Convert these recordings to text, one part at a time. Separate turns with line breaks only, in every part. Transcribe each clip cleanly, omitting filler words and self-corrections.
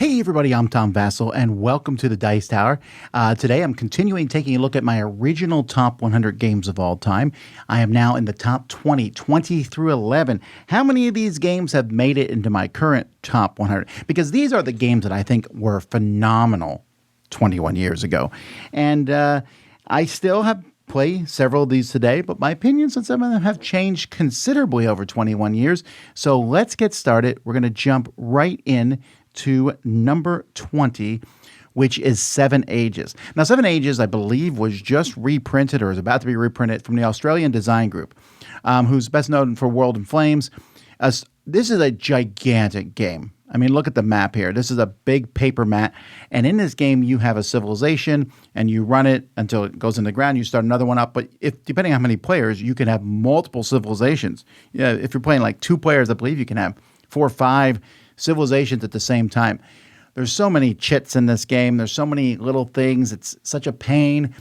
Hey everybody, I'm Tom Vasel, and welcome to the Dice Tower. Today I'm continuing taking a look at my original top 100 games of all time. I am now in the top 20 through 11. How many of these games have made it into my current top 100? Because these are the games that I think were phenomenal 21 years ago. And I still have play several of these today, but my opinions on some of them have changed considerably over 21 years. So let's get started. We're going to jump right in to number 20, which is Seven Ages. Now, Seven Ages, I believe, was just reprinted or is about to be reprinted from the Australian design group, who's best known for World in Flames. This is a gigantic game. I mean, look at the map here. This is a big paper mat, and in this game, you have a civilization, and you run it until it goes in the ground. You start another one up, but depending on how many players, you can have multiple civilizations. Yeah, if you're playing like 2 players, I believe you can have 4 or 5 civilizations at the same time. There's so many chits in this game. There's so many little things. It's such a pain,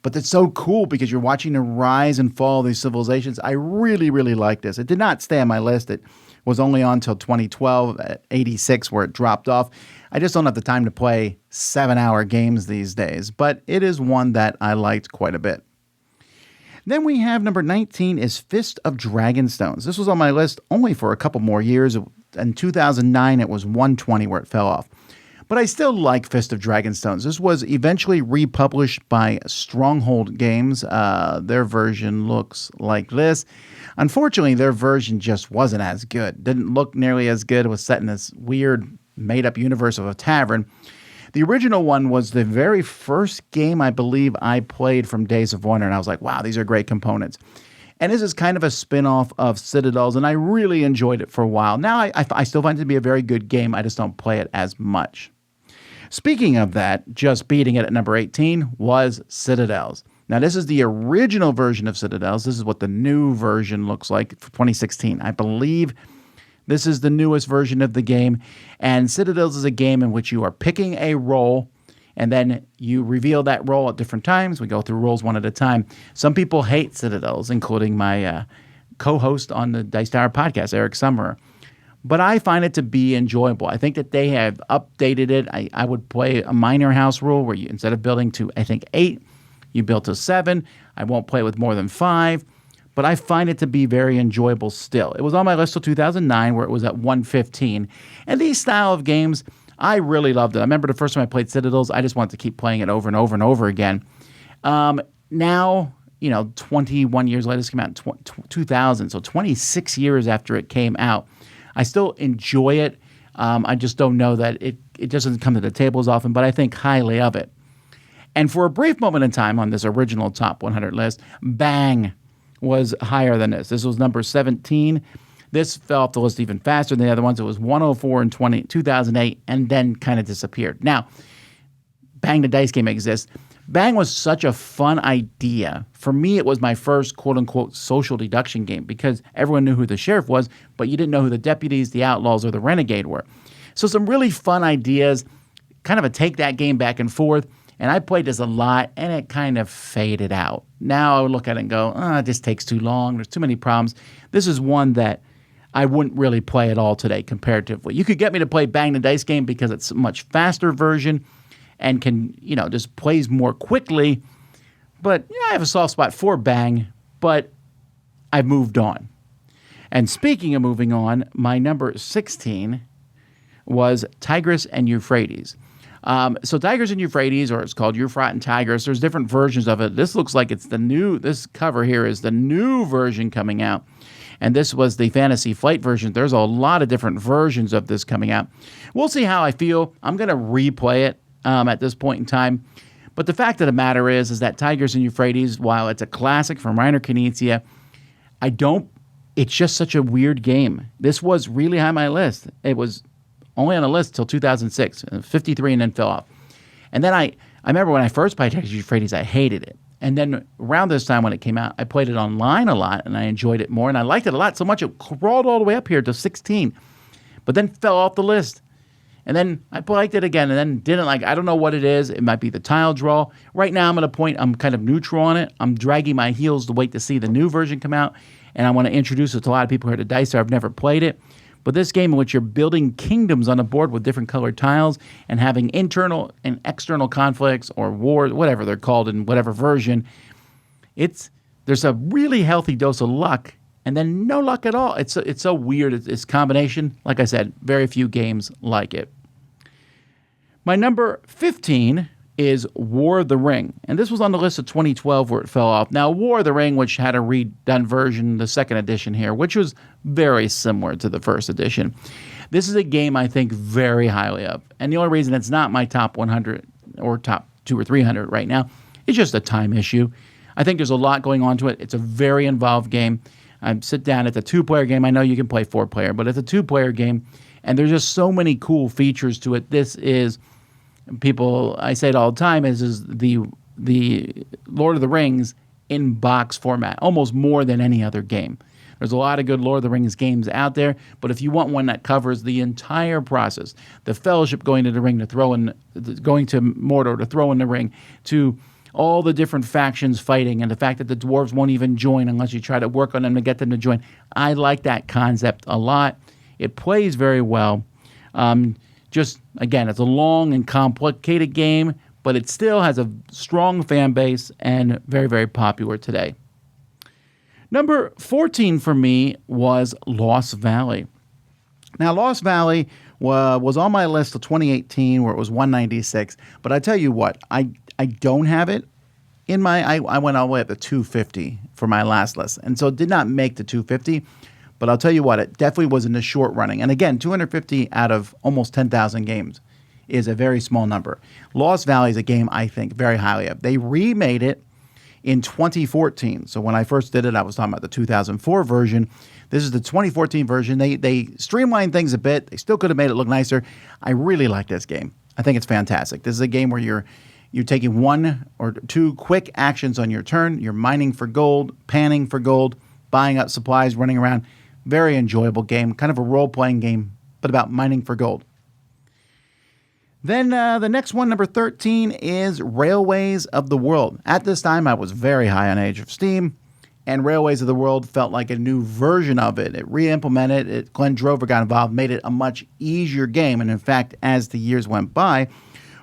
but it's so cool because you're watching the rise and fall of these civilizations. I really, really like this. It did not stay on my list. It was only on until 2012 at 86 where it dropped off. I just don't have the time to play 7-hour games these days, but it is one that I liked quite a bit. Then we have number 19 is Fist of Dragonstones. This was on my list only for a couple more years. In 2009, it was 120 where it fell off. But I still like Fist of Dragonstones. This was eventually republished by Stronghold Games. Their version looks like this. Unfortunately, their version just wasn't as good. Didn't look nearly as good. It was set in this weird made-up universe of a tavern. The original one was the very first game I believe I played from Days of Wonder, and I was like, wow, these are great components. And this is kind of a spin-off of Citadels, and I really enjoyed it for a while. Now, I still find it to be a very good game. I just don't play it as much. Speaking of that, just beating it at number 18 was Citadels. Now, this is the original version of Citadels. This is what the new version looks like for 2016. I believe this is the newest version of the game. And Citadels is a game in which you are picking a role, and then you reveal that role at different times. We go through roles one at a time. Some people hate Citadels, including my co-host on the Dice Tower podcast, Eric Summerer. But I find it to be enjoyable. I think that they have updated it. I would play a minor house rule where you, instead of building to, I think, 8, you build to 7. I won't play with more than 5. But I find it to be very enjoyable still. It was on my list till 2009 where it was at 115. And these style of games, I really loved it. I remember the first time I played Citadels, I just wanted to keep playing it over and over and over again. Now, 21 years later, this came out in 2000, so 26 years after it came out. I still enjoy it. I just don't know that it doesn't come to the table as often, but I think highly of it. And for a brief moment in time on this original top 100 list, Bang was higher than this. This was number 17. This fell off the list even faster than the other ones. It was 104 in 2008 and then kind of disappeared. Now, Bang the Dice game exists. Bang was such a fun idea. For me, it was my first quote-unquote social deduction game because everyone knew who the sheriff was, but you didn't know who the deputies, the outlaws, or the renegade were. So some really fun ideas, kind of a take that game back and forth. And I played this a lot, and it kind of faded out. Now I would look at it and go, it just takes too long. There's too many problems. This is one that I wouldn't really play at all today comparatively. You could get me to play Bang the Dice game because it's a much faster version and can, just plays more quickly. But I have a soft spot for Bang, but I've moved on. And speaking of moving on, my number 16 was Tigris and Euphrates. So Tigris and Euphrates, or it's called Euphrates and Tigris, there's different versions of it. This looks like it's this cover here is the new version coming out. And this was the Fantasy Flight version. There's a lot of different versions of this coming out. We'll see how I feel. I'm going to replay it at this point in time. But the fact of the matter is that Tigris and Euphrates, while it's a classic from Reiner Knizia, it's just such a weird game. This was really high on my list. It was only on the list till 2006, 53, and then fell off. And then I remember when I first played Tigris Euphrates, I hated it. And then around this time when it came out, I played it online a lot, and I enjoyed it more, and I liked it a lot so much it crawled all the way up here to 16, but then fell off the list. And then I liked it again, and then didn't like. I don't know what it is. It might be the tile draw. Right now, I'm at a point I'm kind of neutral on it. I'm dragging my heels to wait to see the new version come out, and I want to introduce it to a lot of people here to Dice. I've never played it. But this game in which you're building kingdoms on a board with different colored tiles and having internal and external conflicts or wars, whatever they're called in whatever version, there's a really healthy dose of luck and then no luck at all. It's so weird. It's combination. Like I said, very few games like it. My number 15 is War of the Ring. And this was on the list of 2012 where it fell off. Now, War of the Ring, which had a redone version, the second edition here, which was very similar to the first edition. This is a game I think very highly of. And the only reason it's not my top 100 or top 200 or 300 right now is just a time issue. I think there's a lot going on to it. It's a very involved game. I sit down, it's a 2-player game. I know you can play 4-player, but it's a 2-player game. And there's just so many cool features to it. This is... People, I say it all the time, is the Lord of the Rings in box format, almost more than any other game. There's a lot of good Lord of the Rings games out there, but if you want one that covers the entire process, the Fellowship going to the ring to throw in, going to Mordor to throw in the ring, to all the different factions fighting, and the fact that the dwarves won't even join unless you try to work on them to get them to join. I like that concept a lot. It plays very well. Just, again, it's a long and complicated game, but it still has a strong fan base and very, very popular today. Number 14 for me was Lost Valley. Now, Lost Valley was on my list of 2018 where it was 196, but I tell you what, I don't have it in my, I went all the way up to 250 for my last list, and so it did not make the 250. But I'll tell you what, it definitely was in the short running. And again, 250 out of almost 10,000 games is a very small number. Lost Valley is a game I think very highly of. They remade it in 2014. So when I first did it, I was talking about the 2004 version. This is the 2014 version. They streamlined things a bit. They still could have made it look nicer. I really like this game. I think it's fantastic. This is a game where you're taking 1 or 2 quick actions on your turn. You're mining for gold, panning for gold, buying up supplies, running around. Very enjoyable game, kind of a role-playing game, but about mining for gold. Then the next one, number 13, is Railways of the World. At this time, I was very high on Age of Steam, and Railways of the World felt like a new version of it. It re-implemented it. Glenn Drover got involved, made it a much easier game. And in fact, as the years went by,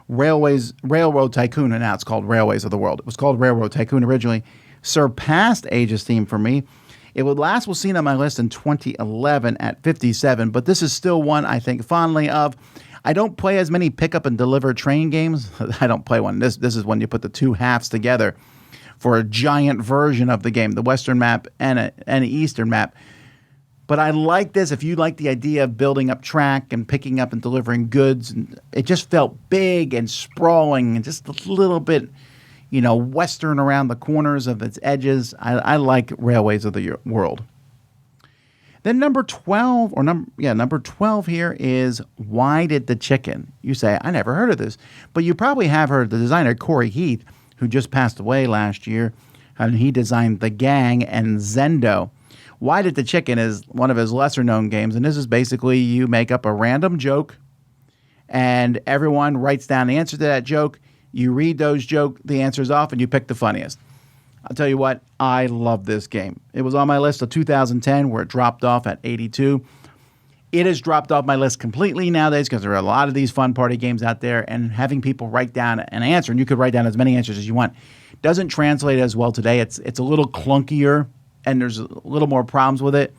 Railroad Tycoon, and now it's called Railways of the World. It was called Railroad Tycoon originally, surpassed Age of Steam for me. It was seen on my list in 2011 at 57, but this is still one I think fondly of. I don't play as many pick up and deliver train games. I don't play one. This is when you put the 2 halves together for a giant version of the game, the Western map and an Eastern map. But I like this. If you like the idea of building up track and picking up and delivering goods, it just felt big and sprawling and just a little bit, Western around the corners of its edges. I like Railways of the World. Then number 12 here is Why Did the Chicken? You say, I never heard of this, but you probably have heard of the designer Corey Heath, who just passed away last year, and he designed The Gang and Zendo. Why Did the Chicken is one of his lesser known games, and this is basically you make up a random joke, and everyone writes down the answer to that joke. You read the answers off, and you pick the funniest. I'll tell you what, I love this game. It was on my list of 2010 where it dropped off at 82. It has dropped off my list completely nowadays because there are a lot of these fun party games out there, and having people write down an answer, and you could write down as many answers as you want, doesn't translate as well today. It's a little clunkier, and there's a little more problems with it.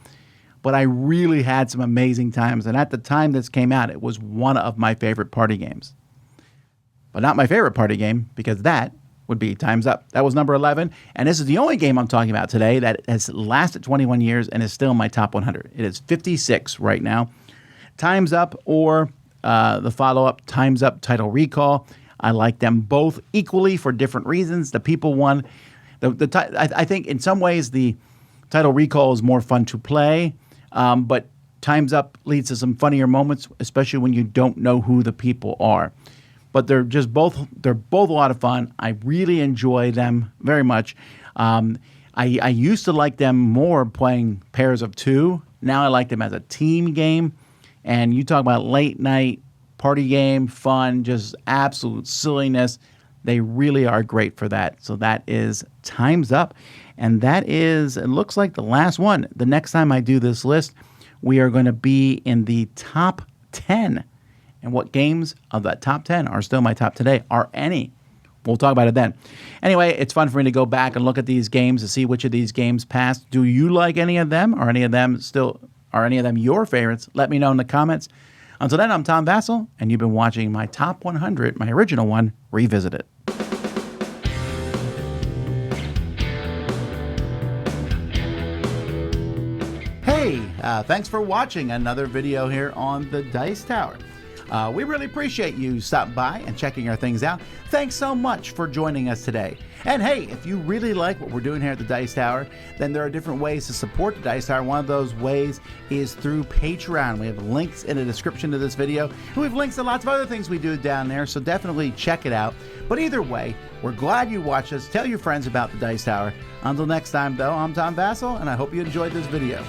But I really had some amazing times, and at the time this came out, it was one of my favorite party games. But not my favorite party game, because that would be Time's Up. That was number 11, and this is the only game I'm talking about today that has lasted 21 years and is still in my top 100. It is 56 right now. Time's Up or the follow-up Time's Up Title Recall. I like them both equally for different reasons. The people one, I think in some ways the Title Recall is more fun to play, but Time's Up leads to some funnier moments, especially when you don't know who the people are. But they're both a lot of fun. I really enjoy them very much. I used to like them more playing pairs of 2. Now I like them as a team game. And you talk about late night party game, fun, just absolute silliness. They really are great for that. So that is Time's Up. And that is, it looks like the last one. The next time I do this list, we are going to be in the top 10. And what games of that top 10 are still my top today? Are any? We'll talk about it then. Anyway, it's fun for me to go back and look at these games to see which of these games passed. Do you like any of them? Are any of them your favorites? Let me know in the comments. Until then, I'm Tom Vasel, and you've been watching my Top 100, my original one, Revisited. Hey, thanks for watching another video here on the Dice Tower. We really appreciate you stopping by and checking our things out. Thanks so much for joining us today. And hey, if you really like what we're doing here at the Dice Tower, then there are different ways to support the Dice Tower. One of those ways is through Patreon. We have links in the description to this video. And we have links to lots of other things we do down there, so definitely check it out. But either way, we're glad you watched us. Tell your friends about the Dice Tower. Until next time, though, I'm Tom Vasel, and I hope you enjoyed this video.